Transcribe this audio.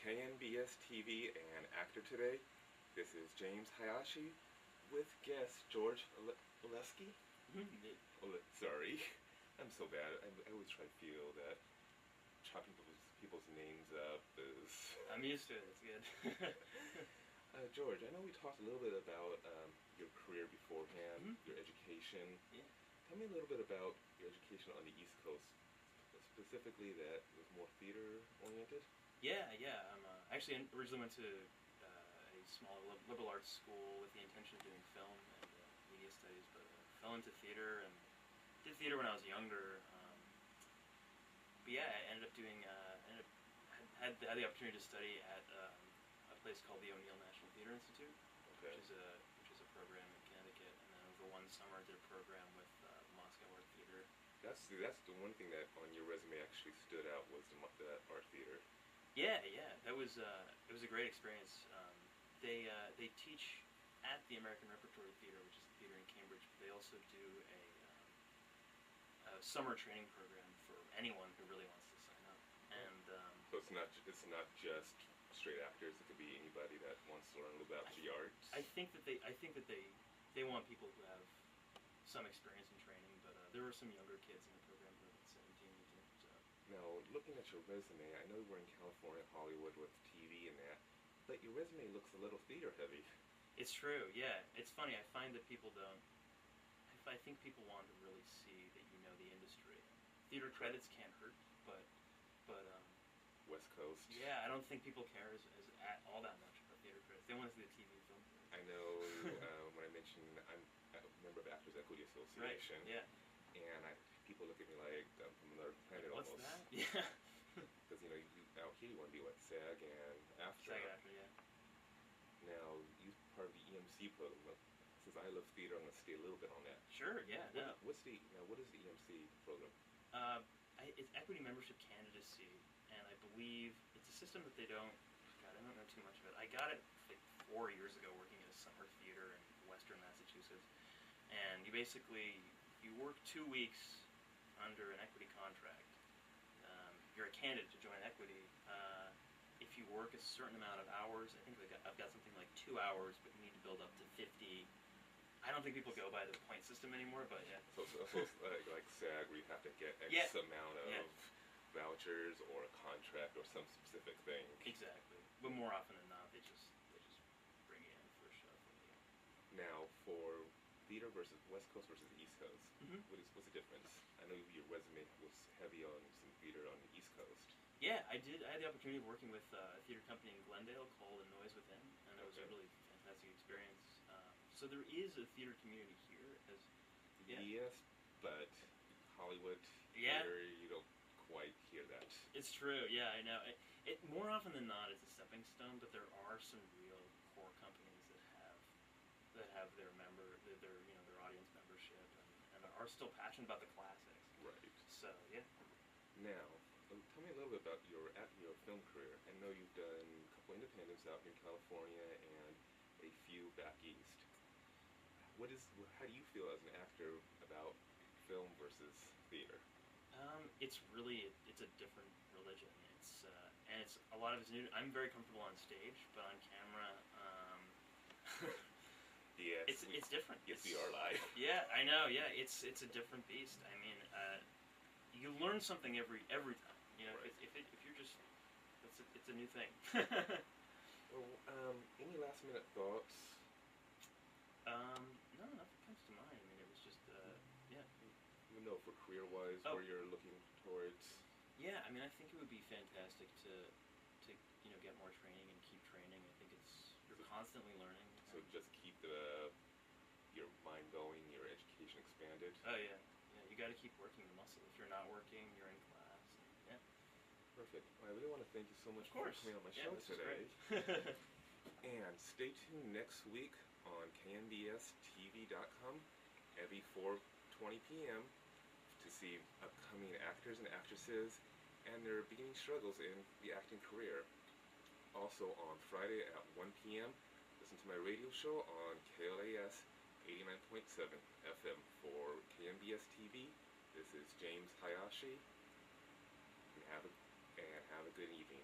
KNBS TV and actor today. This is James Hayashi with guest George Olesky. Sorry, I'm so bad. I always try to feel that chopping people's names up is... I'm used to it, it's good. George, I know we talked a little bit about your career beforehand, your education. Yeah. Tell me a little bit about your education on the East Coast, specifically that was more theater-oriented. Yeah. I actually originally went to a small liberal arts school with the intention of doing film and media studies, but fell into theater and did theater when I was younger. But yeah, I ended up doing, had the opportunity to study at a place called the O'Neill National Theater Institute, Okay. which is a program in Connecticut, and then over one summer I did a program with Moscow Art Theater. That's the one thing that on your resume actually stood out was the art theater. Yeah, it was a great experience. They teach at the American Repertory Theater, which is the theater in Cambridge, but they also do a summer training program for anyone who really wants to sign up. And So it's not just straight actors. It could be anybody that wants to learn about the arts. I think that they want people who have some experience in training, but there were some younger kids in the program who were about 17, 18. So. Now, looking at your resume, I know we're in California, Hollywood with TV and that, but your resume looks a little theater heavy. It's true, yeah. It's funny, I find that people don't... I think people want to really see that you know the industry. Theater credits can't hurt, but West Coast. yeah, I don't think people care as all that much about theater credits. They want to see the TV film credits. I know when I mentioned I'm a member of Actors Equity Association. Right, yeah. And people look at me like I'm from another planet What's almost. that? Yeah. Because out here you want to be like SAG and AFTRA. SAG after, yeah. Now you're part of the EMC program. Since I love theater, I'm going to stay a little bit on that. Sure, yeah. What is the EMC program? It's Equity Membership Candidacy, and I believe it's a system that they don't... God, I don't know too much of it. I got it like 4 years ago working at a summer theater in Western Massachusetts, and you work 2 weeks under an equity contract. You're a candidate to join Equity. If you work a certain amount of hours, I think I've got something like 2 hours, but you need to build up to 50. I don't think people go by the point system anymore, but yeah. So it's like SAG, where you have to get X amount of vouchers or a contract or some specific thing. Exactly. But more often than not, they just bring you in for a show. Now, for theater versus West Coast versus the East Coast, what's the difference? I know your resume was heavy on some theater on the East Coast. Yeah, I did. I had the opportunity of working with a theater company in Glendale called The Noise Within, and it was a really fantastic experience. So there is a theater community here. Yes, but Hollywood theater, you don't quite hear that. It's true. Yeah, I know. It more often than not, it's a stepping stone, but there are some real core companies that have their audience membership and are still passionate about the classics. Right. So yeah. Now, tell me a little bit about your film career. I know you've done a couple independents out here in California and a few back east. How do you feel as an actor about film versus theater? It's a different religion. And a lot of it's new. I'm very comfortable on stage, but on camera, yes, it's different. Yes, we are live. Yeah, I know. Yeah, it's a different beast. I mean, you learn something every time. You know, right. if you're just, it's a new thing. Well, any last minute thoughts? No, nothing comes to mind. I mean, it was just, yeah. You know, for career-wise, where you're looking towards? Yeah, I mean, I think it would be fantastic to get more training and keep training. I think you're constantly learning. So just keep your mind going, your education expanded. Oh yeah, you got to keep working the muscle. If you're not working, you're in class. And, Perfect. Well, I really want to thank you so much for coming on my show today. And stay tuned next week on KNBSTV.com every 4:20 p.m. to see upcoming actors and actresses and their beginning struggles in the acting career. Also on Friday at 1 p.m., listen to my radio show on KLAS 89.7 FM for KNBS TV. This is James Hayashi, and have a good evening.